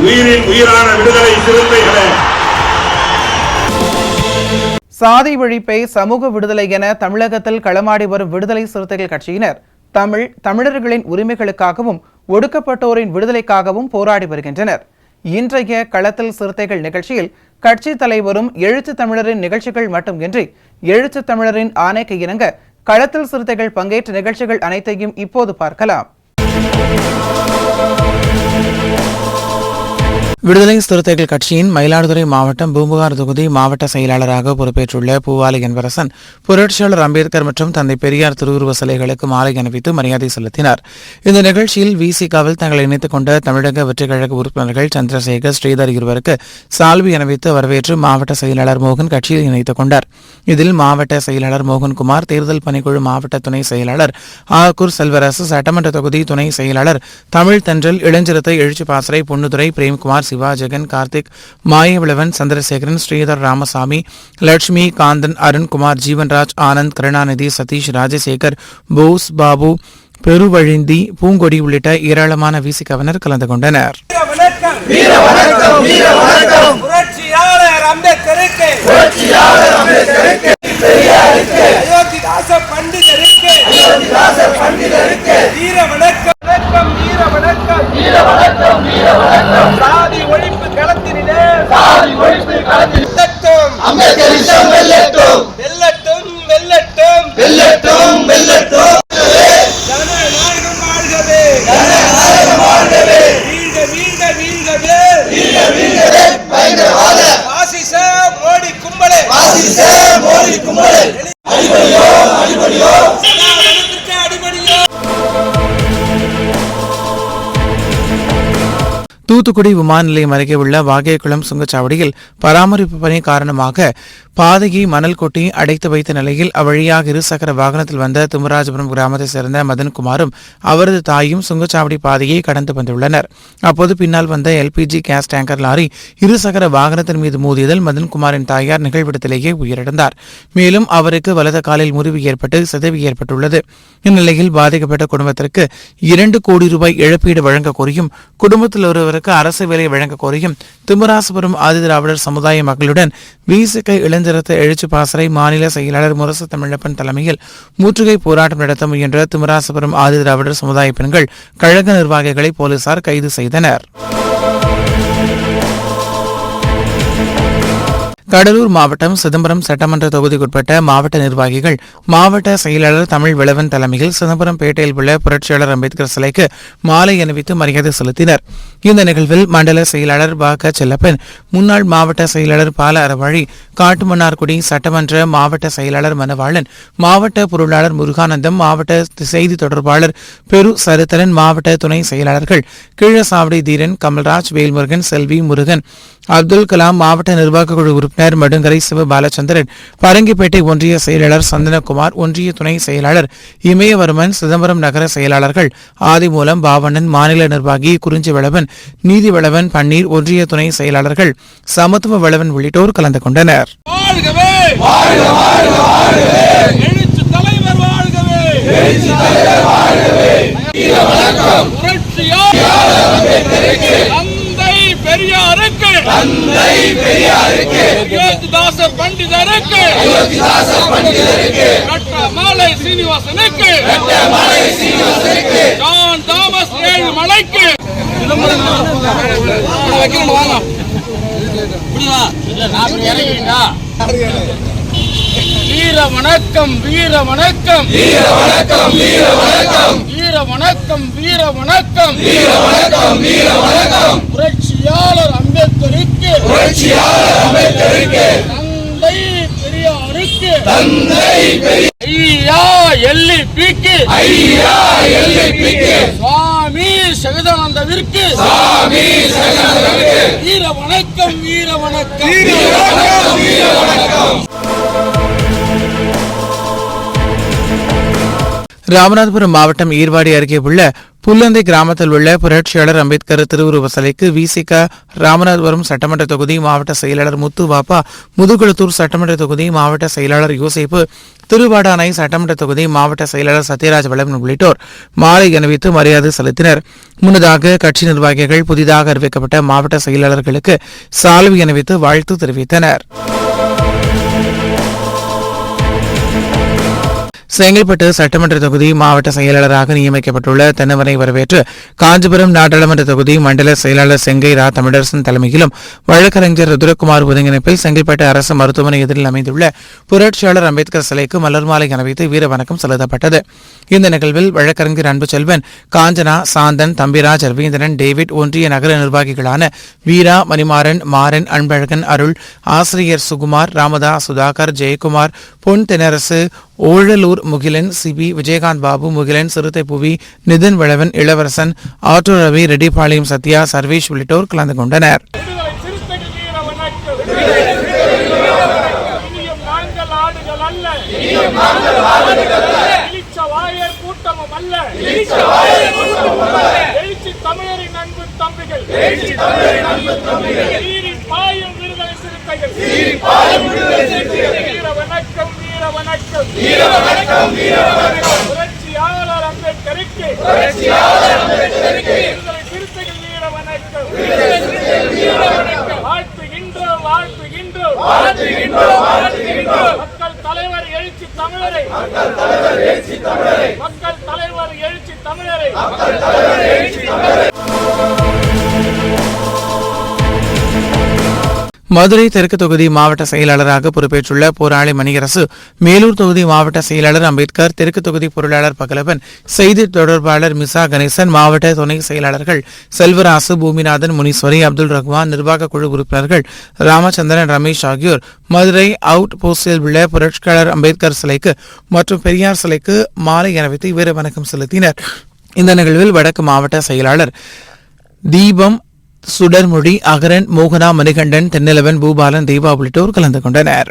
உயிரின் உயிரான விடுதலை சிறுத்தைகளே, சாதி ஒழிப்பை சமூக விடுதலை என தமிழகத்தில் களமாடி வரும் விடுதலை சிறுத்தைகள் கட்சியினர் தமிழர்களின் உரிமைகளுக்காகவும் ஒடுக்கப்பட்டோரின் விடுதலைக்காகவும் போராடி வருகின்றனர். இன்றைய களத்தில் சிறுத்தைகள் நிகழ்ச்சியில் கட்சி தலைவரும் எழுத்து தமிழரின் நிகழ்ச்சிகள் மட்டுமின்றி எழுத்து தமிழரின் ஆணைக்கு இணங்க களத்தில் சிறுத்தைகள் பங்கேற்ற நிகழ்ச்சிகள் அனைத்தையும் இப்போது பார்க்கலாம். விடுதலை சிறுத்தைகள் கட்சியின் மயிலாடுதுறை மாவட்டம் பூம்புகார் தொகுதி மாவட்ட செயலாளராக பொறுப்பேற்றுள்ள பூவாலை என்பரசன் புரட்சியாளர் அம்பேத்கர் மற்றும் தந்தை பெரியார் திருவுருவ சிலைகளுக்கு மாலை அணிவித்து மரியாதை செலுத்தினார். இந்த நிகழ்ச்சியில் விசிகாவில் தங்களை இணைத்துக் கொண்ட தமிழக வெற்றிக் கழக உறுப்பினர்கள் சந்திரசேகர், ஸ்ரீதர் இருவருக்கு சால்வி அணிவித்து வரவேற்று மாவட்ட செயலாளர் மோகன் கட்சியில் இணைத்துக் கொண்டார். இதில் மாவட்ட செயலாளர் மோகன்குமார், தேர்தல் பணிக்குழு மாவட்ட துணை செயலாளர் ஆக்கூர் செல்வரசு, சட்டமன்ற தொகுதி துணை செயலாளர் தமிழ் தென்றல், இளஞ்சிறுத்தை எழுச்சி பாசறை பொன்னுதுரை, பிரேம்குமார், சிவா, ஜெகன், கார்த்திக், மாயவிளவன், சந்திரசேகரன், ஸ்ரீதர், ராமசாமி, லட்சுமி, காந்தன், அருண்குமார், ஜீவன்ராஜ், ஆனந்த், கருணாநிதி, சதீஷ், ராஜசேகர், போஸ், பாபு, பெருவழிந்தி, பூங்கொடி உள்ளிட்ட ஏராளமான விசிகவினர் கலந்து கொண்டனர். சாதி ஒழிப்பு களத்தினிலே வெல்லட்டும் வெல்லட்டும் வெல்லட்டும் வெல்லட்டும். ஜனநாயகம் வாழ்கவே, ஜனநாயகம் வாழ்கவே, வீழ்க வீழ்க வீழ்கவே, வீழ்க வீழ்கவே, பயங்கரவாத பாசிச மோடி கும்பலே, பாசிச மோடி கும்பலே, அடிபடியோ அடிபடியோ, சனாதனத்திற்கு அடிபடியோ. தூத்துக்குடி விமான நிலையம் அருகே உள்ள வாகைக்குளம் சுங்கச்சாவடியில் பராமரிப்பு பணி காரணமாக பாதையை மணல் கொட்டி அடைத்து வைத்த நிலையில் அவ்வழியாக இருசக்கர வாகனத்தில் வந்த திம்மராஜபுரம் கிராமத்தைச் சேர்ந்த மதன்குமாரும் அவரது தாயும் சுங்கச்சாவடி பாதையை கடந்து வந்துள்ளனர். அப்போது பின்னால் வந்த எல்பிஜி கேஸ் டேங்கர் லாரி இருசக்கர வாகனத்தின் மீது மோதியதில் மதன்குமாரின் தாயார் நிகழ்விடத்திலேயே உயிரிழந்தார். மேலும் அவருக்கு வலது காலில் முறிவு ஏற்பட்டு சிதைவு ஏற்பட்டுள்ளது. இந்நிலையில் பாதிக்கப்பட்ட குடும்பத்திற்கு 2 கோடி ரூபாய் இழப்பீடு வழங்க கோரியும் குடும்பத்தில் ஒருவருக்கு அரசு வேலை வழங்க கோரியும் திம்மராசபுரம் ஆதிதிராவிடர் சமுதாய மக்களுடன் விசிக இளஞ்சிறுத்தை எழுச்சி பாசறை மாநில செயலாளர் முரசு தமிழப்பன் தலைமையில் முற்றுகை போராட்டம் நடத்த முயன்ற திம்மராசபுரம் ஆதிதிராவிடர் சமுதாய பெண்கள் கழக நிர்வாகிகளை போலீசார் கைது செய்தனர். கடலூர் மாவட்டம் சிதம்பரம் சட்டமன்ற தொகுதிக்குட்பட்ட மாவட்ட நிர்வாகிகள் மாவட்ட செயலாளர் தமிழ் விளவன் தலைமையில் சிதம்பரம் பேட்டையில் உள்ள புரட்சியாளர் அம்பேத்கர் சிலைக்கு மாலை அணிவித்து மரியாதை செலுத்தினர். இந்த நிகழ்வில் மண்டல செயலாளர் பாக செல்லப்பன், முன்னாள் மாவட்ட செயலாளர் பால அறவாழி, காட்டுமன்னார்குடி சட்டமன்ற மாவட்ட செயலாளர் மணவாளன், மாவட்ட பொருளாளர் முருகானந்தம், மாவட்ட செய்தி தொடர்பாளர் பெரு சருத்தரன், மாவட்ட துணை செயலாளர்கள் கீழசாவடி தீரன், கமல்ராஜ், வேல்முருகன், செல்வி, முருகன், அப்துல் கலாம், மாவட்ட நிர்வாக குழு உறுப்பினர் மடுங்கரை சிவ பாலச்சந்திரன், பரங்கிப்பேட்டை ஒன்றிய செயலாளர் சந்தனகுமார், ஒன்றிய துணை செயலாளர் இமயவர்மன், சிதம்பரம் நகர செயலாளர்கள் ஆதிமூலம், பாவண்ணன், மாநில நிர்வாகி குறிஞ்சி வளவன், நீதி வளவன், பன்னீர், ஒன்றிய துணை செயலாளர்கள் சமத்துவ வளவன் உள்ளிட்டோர் கலந்து கொண்டனர். பெரியாருக்கு தந்தை பெரியாருக்கு அயோத்திதாச பண்டிதருக்கு கட்டமாலை சீனிவாசனுக்கு ஜான் தாமஸ் ஏழுமலைக்கு வீர வணக்கம் வீர வணக்கம் வீர வணக்கம் வீர வணக்கம் வீர வணக்கம் வீர வணக்கம் வீர வணக்கம் வீர வணக்கம் புரட்சியாளர் அம்பேத்கருக்கு புரட்சியாளர் அம்பேத்கருக்கு தந்தை பெரியாருக்கு தந்தை பெரியார் LEPக்கு சுவாமி சகதானந்தவிற்கு வீர வணக்கம் வீர வணக்கம். ராமநாதபுரம் மாவட்டம் ஈர்வாடி அருகே உள்ள புல்லந்தை கிராமத்தில் உள்ள புரட்சியாளர் அம்பேத்கர் திருவுருவ சிலைக்கு விசிக ராமநாதபுரம் சட்டமன்ற தொகுதி மாவட்ட செயலாளர் முத்து பாப்பா, முதுகுளத்தூர் சட்டமன்ற தொகுதி மாவட்ட செயலாளர் யோசேப்பு, திருவாடானை சட்டமன்ற தொகுதி மாவட்ட செயலாளர் சத்யராஜ் வளவன் உள்ளிட்டோர் மாலை அணிவித்து மரியாதை செலுத்தினர். முன்னதாக கட்சி நிர்வாகிகள் புதிதாக அறிவிக்கப்பட்ட மாவட்ட செயலாளர்களுக்கு சால்வை அணிவித்து வாழ்த்து தெரிவித்தனர். செங்கல்பட்டு சட்டமன்ற தொகுதி மாவட்ட செயலாளராக நியமிக்கப்பட்டுள்ள தென்னவரை வரவேற்று காஞ்சிபுரம் நாடாளுமன்ற தொகுதி மண்டல செயலாளர் செங்கை ரா தமிழரசன் தலைமையிலும் வழக்கறிஞர் ருத்ரகுமார் ஒருங்கிணைப்பில் செங்கல்பட்டு அரசு மருத்துவமனை எதிரில் அமைந்துள்ள புரட்சியாளர் அம்பேத்கர் சிலைக்கு மலர் மாலை அணிவித்து வீர வணக்கம் செலுத்தப்பட்டது. இந்த நிகழ்வில் வழக்கறிஞர் அன்புச்செல்வன், காஞ்சனா, சாந்தன், தம்பிராஜ், ரவீந்திரன், டேவிட், ஒன்றிய நகர நிர்வாகிகளான வீரா, மணிமாறன், மாறன், அன்பழகன், அருள், ஆசிரியர் சுகுமார், ராமதாஸ், சுதாகர், ஜெயக்குமார், பொன் தென்னரசு, ஓழலூர் முகிலன், சிபி, விஜயகாந்த் பாபு, முகிலன், சிறுத்தை புவி, நிதின் வளவன், இளவரசன், ஆட்டோ ரவி, ரெட்டிப்பாளையம் சத்யா, சர்வேஷ் உள்ளிட்டோர் கலந்து கொண்டனர். புரட்சியாளர் அம்பேத்கருக்கு வாழ்த்துகின்றோம். மக்கள் தலைவர் எழுச்சி தமிழரை மதுரை தெற்கு தொகுதி மாவட்ட செயலாளராக பொறுப்பேற்றுள்ள போராளி மணியரசு, மேலூர் தொகுதி மாவட்ட செயலாளர் அம்பேத்கர், தெற்கு தொகுதி பொருளாளர் பகலவன், செய்தி தொடர்பாளர் மிசா கணேசன், மாவட்ட துணை செயலாளர்கள் செல்வராசு, பூமிநாதன், முனீஸ்வரி, அப்துல் ரஹ்மான், நிர்வாக குழு உறுப்பினர்கள் ராமச்சந்திரன், ரமேஷ் ஆகியோர் மதுரை அவுட் போஸ்டில் உள்ள புரட்சியாளர் அம்பேத்கர் சிலைக்கு மற்றும் பெரியார் சிலைக்கு மாலை அணிவித்து வீர வணக்கம் செலுத்தினர். இந்த நிகழ்வில் வடக்கு மாவட்ட செயலாளர் தீபம், சுடர்மொழி, அகரன், மோகனா, மணிகண்டன், தென்னிலவன், பூபாலன், தேவா உள்ளிட்டோர் கலந்து கொண்டனர்.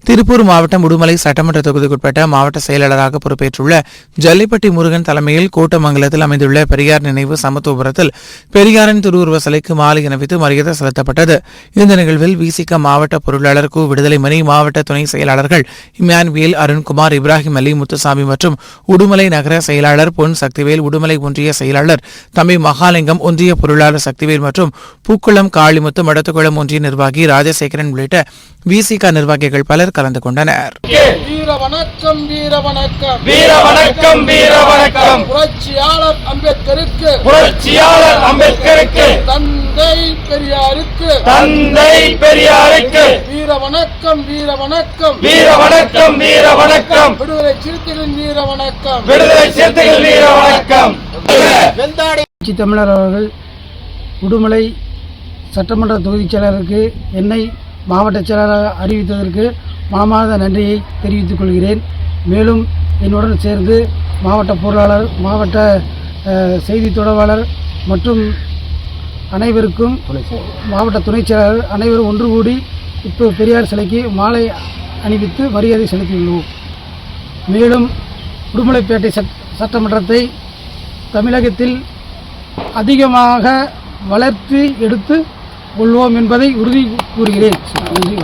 திருப்பூர் மாவட்டம் உடுமலை சட்டமன்ற தொகுதிக்குட்பட்ட மாவட்ட செயலாளராக பொறுப்பேற்றுள்ள ஜல்லிப்பட்டி முருகன் தலைமையில் கூட்டமங்கலத்தில் அமைந்துள்ள பெரியார் நினைவு சமத்துவபுரத்தில் பெரியாரின் திருவுருவ சிலைக்கு மாலை அணிவித்து மரியாதை செலுத்தப்பட்டது. இந்த நிகழ்வில் விசிக மாவட்ட பொருளாளர் கு விடுதலைமணி, மாவட்ட துணை செயலாளர்கள் இமானுவேல், அருண்குமார், இப்ராஹிம் அலி, முத்துசாமி மற்றும் உடுமலை நகர செயலாளர் பொன் சக்திவேல், உடுமலை ஒன்றிய செயலாளர் தம்பி மகாலிங்கம், ஒன்றிய பொருளாளர் சக்திவேல் மற்றும் பூக்குளம் காளிமுத்து, மடத்துக்குளம் ஒன்றிய நிர்வாகி ராஜசேகரன் உள்ளிட்ட விசிக நிர்வாகிகள் பலர் கலந்து கொண்டனர். வீர வணக்கம் வீர வணக்கம் வீர வணக்கம் வீர வணக்கம். புரட்சியாளர் அம்பேத்கருக்கு தந்தை பெரியாருக்கு வீர வணக்கம் வீர வணக்கம் வீர வணக்கம் வீர வணக்கம். விடுதலை சிறுத்தைகளின் வீர வணக்கம் வீர வணக்கம். தமிழர் அவர்கள் உடுமலை சட்டமன்ற தொகுதி செயலாளருக்கு என்னை மாவட்ட செயலாளராக அறிவித்ததற்கு மனமார்ந்த நன்றியை தெரிவித்துக் கொள்கிறேன். மேலும் என்னுடன் சேர்ந்து மாவட்ட பொருளாளர், மாவட்ட செய்தி தொடர்பாளர் மற்றும் அனைவருக்கும் மாவட்ட துணை செயலாளர் அனைவரும் ஒன்று கூடி இப்போ பெரியார் சிலைக்கு மாலை அணிவித்து மரியாதை செலுத்தியுள்ளோம். மேலும் உடுமலைப்பேட்டை சட்டமன்றத்தை தமிழகத்தில் அதிகமாக வளர்த்து எடுத்து கொள்வோம் என்பதை உறுதி கூறுகிறேன். நன்றி.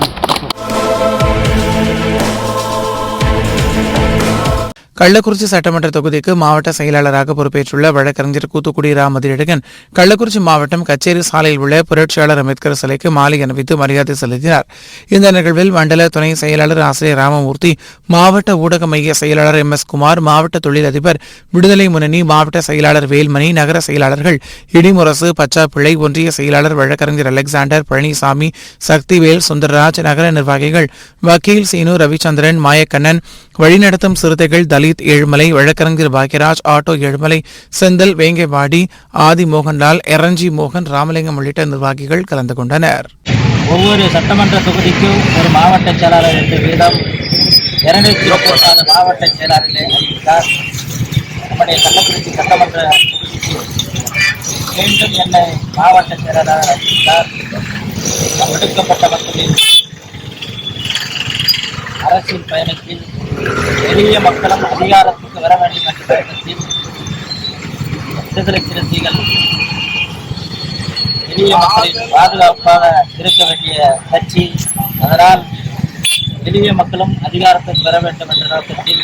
கள்ளக்குறிச்சி சட்டமன்ற தொகுதிக்கு மாவட்ட செயலாளராக பொறுப்பேற்றுள்ள வழக்கறிஞர் கூத்துக்குடி ரா மதியழகன் கள்ளக்குறிச்சி மாவட்டம் கச்சேரி சாலையில் உள்ள புரட்சியாளர் அம்பேத்கர் சிலைக்கு மாலை அணிவித்து மரியாதை செலுத்தினார். இந்த நிகழ்வில் மண்டல துணை செயலாளர் ஆசிரியர் ராமமூர்த்தி, மாவட்ட ஊடக மைய செயலாளர் MS குமார், மாவட்ட தொழிலதிபர் விடுதலை முன்னணி மாவட்ட செயலாளர் வேல்மணி, நகர செயலாளர்கள் இடிமுரசு, பச்சாப்பிள்ளை, ஒன்றிய செயலாளர் வழக்கறிஞர் அலெக்சாண்டர், பழனிசாமி, சக்திவேல், சுந்தரராஜ், நகர நிர்வாகிகள் வக்கீல் சீனு, ரவிச்சந்திரன், மாயக்கண்ணன், வழிநடத்தும் சிறுத்தைகள் தலித் ஏழுமலை, வழக்கறிஞர் பாக்கியராஜ், ஆட்டோ ஏழுமலை, செந்தல், வேங்கைவாடி, ஆதி மோகன்லால், எரஞ்சி மோகன், ராமலிங்கம் உள்ளிட்ட நிர்வாகிகள் கலந்து கொண்டனர். ஒவ்வொரு சட்டமன்ற தொகுதிக்கும் ஒரு மாவட்ட செயலாளர் என்ற வீதம் 224 மாவட்ட செயலாளர்களை அறிவித்தார். நம்முடைய கள்ளக்குறிச்சி சட்டமன்ற மீண்டும் என்னை மாவட்ட செயலாளர் அறிவித்தார். ஒடுக்கப்பட்ட மக்களின் அரசியல் பயணத்தில் எளிய மக்களும் அதிகாரத்துக்கு வர வேண்டும் என்ற பயணத்தில் விடுதலை சிறுத்தைகள் எளிய மக்களின் பாதுகாப்பாக இருக்க வேண்டிய கட்சி. அதனால் எளிய மக்களும் அதிகாரத்துக்கு பெற வேண்டும் என்ற நோக்கத்தில்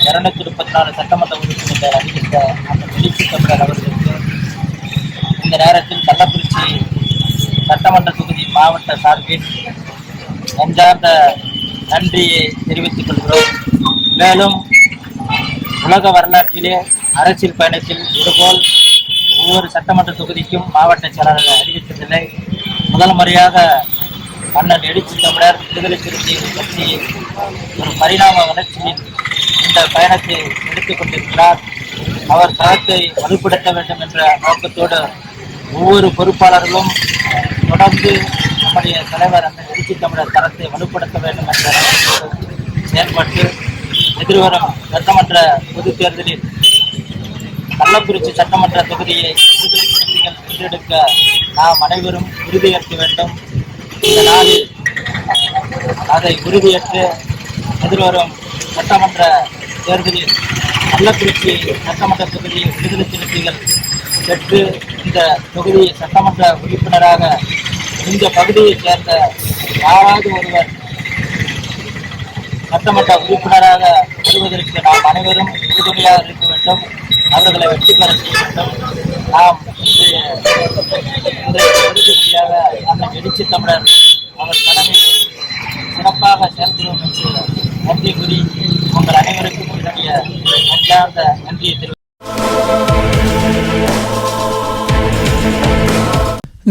234 சட்டமன்ற உறுப்பினர்களை அறிவித்த அந்த வெளிச்சி தமிழர் அவர்களுக்கு இந்த நேரத்தில் கள்ளக்குறிச்சி சட்டமன்ற தொகுதி மாவட்ட சார்பில் நெஞ்சார்ந்த நன்றியை தெரிவித்துக் கொள்கிறோம். மேலும் உலக வரலாற்றிலே அரசியல் பயணத்தில் இதுபோல் ஒவ்வொரு சட்டமன்ற தொகுதிக்கும் மாவட்ட செயலாளர்கள் அறிவித்ததில்லை. முதல் முறையாக அண்ணன் எழுச்சி தமிழர் விடுதலை சிறுத்தைகள் கட்சியில் ஒரு பரிணாம வளர்ச்சியின் இந்த பயணத்தை எடுத்துக் கொண்டிருக்கிறார். அவர் தரத்தை வலுப்படுத்த வேண்டும் என்ற நோக்கத்தோடு ஒவ்வொரு பொறுப்பாளர்களும் தொடர்ந்து நம்முடைய தலைவர் அந்த எழுச்சி தமிழர் தரத்தை வலுப்படுத்த வேண்டும் என்ற நோக்கத்தோடு செயல்பட்டு எதிர்வரும் சட்டமன்ற பொதுத் தேர்தலில் கள்ளக்குறிச்சி சட்டமன்ற தொகுதியை விடுதலை சிறுத்தைகள் வென்றெடுக்க நாம் அனைவரும் உறுதியேற்க வேண்டும். இந்த நாளில் அதை உறுதியேற்று எதிர்வரும் சட்டமன்ற தேர்தலில் கள்ளக்குறிச்சி சட்டமன்ற தொகுதியை விடுதலை சிறுத்தைகள் பெற்று இந்த தொகுதி சட்டமன்ற உறுப்பினராக இந்த பகுதியைச் சேர்ந்த யாராவது ஒருவர் சட்டமன்ற உறுப்பினராக வருவதற்கு நாம் அனைவரும் உறுதுணையாக இருக்க வேண்டும். அவர்களை வெற்றி பெற செய்ய வேண்டும். நாம் உறுதிமொழியாக அந்த எழுச்சி தமிழர் அவர் தலைமையில் சிறப்பாக செயல்படுவோம் என்று நன்றி கூறி உங்கள் அனைவருக்கும் என்னுடைய நன்றார்ந்த நன்றியை தெரிவித்துள்ளேன்.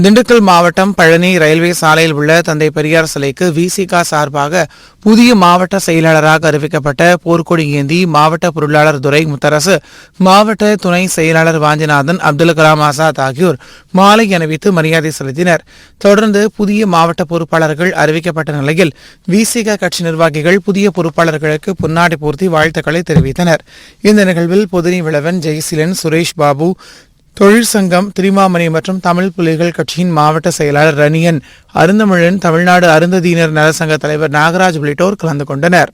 திண்டுக்கல் மாவட்டம் பழனி ரயில்வே சாலையில் உள்ள தந்தை பெரியார் சிலைக்கு விசிக சார்பாக புதிய மாவட்ட செயலாளராக அறிவிக்கப்பட்ட போர்க்கொடி ஏந்தி மாவட்ட பொருளாளர் துரை முத்தரசு, மாவட்ட துணை செயலாளர் வாஞ்சிநாதன், அப்துல் கலாம் ஆசாத் ஆகியோர் மாலை அணிவித்து மரியாதை செலுத்தினர். தொடர்ந்து புதிய மாவட்ட பொறுப்பாளர்கள் அறிவிக்கப்பட்ட நிலையில் விசிக கட்சி நிர்வாகிகள் புதிய பொறுப்பாளர்களுக்கு பொன்னாடை போர்த்தி வாழ்த்துக்களை தெரிவித்தனர். இந்த நிகழ்வில் பொதினி விளவன், ஜெய்சீலன், சுரேஷ் பாபு, தொழிற்சங்கம் திரிமாமணி மற்றும் தமிழ் புலிகள் கட்சியின் மாவட்ட செயலாளர் ரணியன், அருந்தமிழன், தமிழ்நாடு அருந்ததியினர் நலசங்க தலைவர் நாகராஜ் உள்ளிட்டோர் கலந்து கொண்டனர்.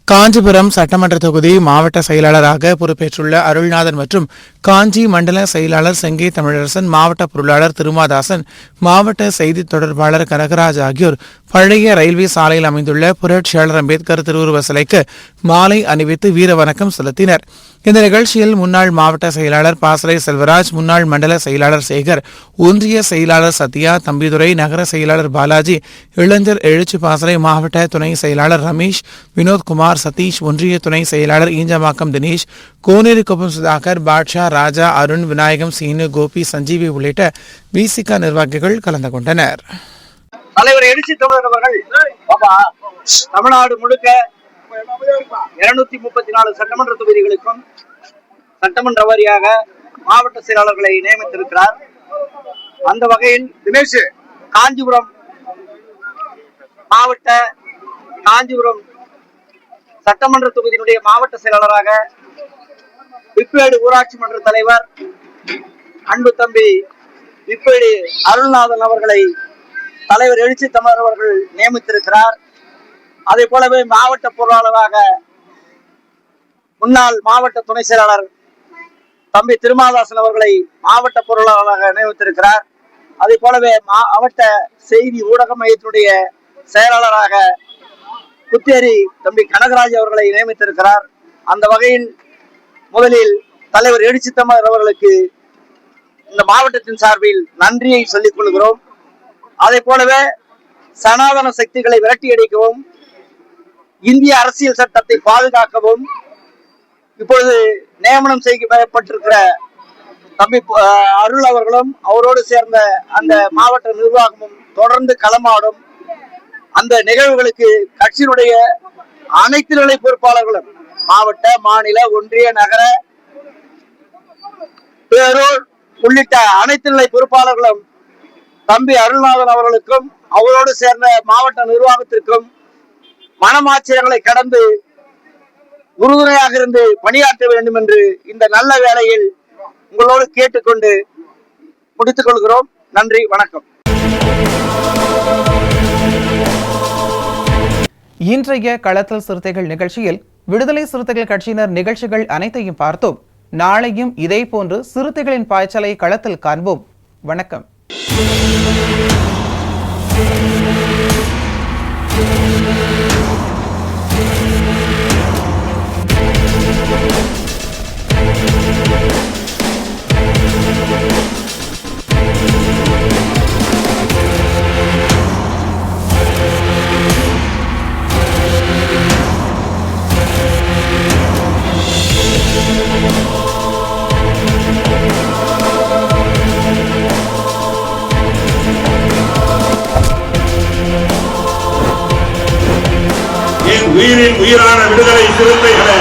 காஞ்சிபுரம் சட்டமன்ற தொகுதி மாவட்ட செயலாளராக பொறுப்பேற்றுள்ள அருள்நாதன் மற்றும் காஞ்சி மண்டல செயலாளர் செங்கை தமிழரசன், மாவட்ட பொருளாளர் திருமாதாசன், மாவட்ட செய்தி தொடர்பாளர் கனகராஜ் ஆகியோர் பழைய ரயில்வே சாலையில் அமைந்துள்ள புரட்சியாளர் அம்பேத்கர் திருவுருவ சிலைக்கு மாலை அணிவித்து வீர வணக்கம் செலுத்தினர். இந்த நிகழ்ச்சியில் முன்னாள் மாவட்ட செயலாளர் பாசறை செல்வராஜ், முன்னாள் மண்டல செயலாளர் சேகர், ஒன்றிய செயலாளர் சத்யா, தம்பிதுரை, நகர செயலாளர் பாலாஜி, இளைஞர் எழுச்சி பாசறை மாவட்ட துணை செயலாளர் ரமேஷ், வினோத்குமார், சதீஷ், ஒன்றிய துணை செயலாளர் ஈஞ்சமாக்கம் தினேஷ், கோனேரிக்குப்பம் சுதாகர், பாட்ஷா, ராஜா, அருண், விநாயகம், சீனு, கோபி, சஞ்சீவி உள்ளிட்ட விசிக நிர்வாகிகள் கலந்து கொண்டனர். தலைவர் எழுச்சி தமிழர் அவர்கள் தமிழ்நாடு முழுக்க 234 சட்டமன்ற தொகுதிகளுக்கும் சட்டமன்ற வாரியாக மாவட்ட செயலாளர்களை நியமித்திருக்கிறார். அந்த வகையில் தினேஷ் காஞ்சிபுரம் மாவட்ட காஞ்சிபுரம் சட்டமன்ற தொகுதியினுடைய மாவட்ட செயலாளராக விப்பேடு ஊராட்சி மன்ற தலைவர் அன்பு தம்பி விப்பேடு அருள்நாதன் அவர்களை தலைவர் எழுச்சி தமிழர் அவர்கள் நியமித்திருக்கிறார். அதே போலவே மாவட்ட பொருளாளராக முன்னாள் மாவட்ட துணை செயலாளர் தம்பி திருமாதாசன் அவர்களை மாவட்ட பொருளாளராக நியமித்திருக்கிறார். அதே போலவே மாவட்ட செய்தி ஊடக மையத்தினுடைய செயலாளராக புத்தேரி தம்பி கனகராஜ் அவர்களை நியமித்திருக்கிறார். அந்த வகையில் முதலில் தலைவர் எழுச்சி தமிழர் அவர்களுக்கு இந்த மாவட்டத்தின் சார்பில் நன்றியை சொல்லிக் கொள்கிறோம். அதே போலவே சனாதன சக்திகளை விரட்டியடிக்கவும் இந்திய அரசியல் சட்டத்தை பாதுகாக்கவும் இப்பொழுது நியமனம் செய்யப்பட்டிருக்கிற தம்பி அருள் அவர்களும் அவரோடு சேர்ந்த அந்த மாவட்ட நிர்வாகமும் தொடர்ந்து களமாடும். அந்த நிகழ்வுகளுக்கு கட்சியினுடைய அனைத்து நிலை பொறுப்பாளர்களும் மாவட்ட, மாநில, ஒன்றிய, நகர, பேரூர் உள்ளிட்ட அனைத்து நிலை பொறுப்பாளர்களும் தம்பி அருள்நாதன் அவர்களுக்கும் அவரோடு சேர்ந்த மாவட்ட நிர்வாகத்திற்கும் மனமாச்சரியங்களை கடந்து உறுதுணையாக இருந்து பணியாற்ற வேண்டும் என்று இந்த நல்ல வேளையில் உங்களோடு கேட்டுக்கொண்டு முடித்துக் கொள்கிறோம். நன்றி, வணக்கம். இன்றைய களத்தல் சிறுத்தைகள் நிகழ்ச்சியில் விடுதலை சிறுத்தைகள் கட்சியினர் நிகழ்ச்சிகள் அனைத்தையும் பார்த்தோம். நாளையும் இதே போன்று சிறுத்தைகளின் பாய்ச்சலை களத்தில் காண்போம். வணக்கம். உயிரின் உயிரான விடுதலை சிறுத்தைகளே,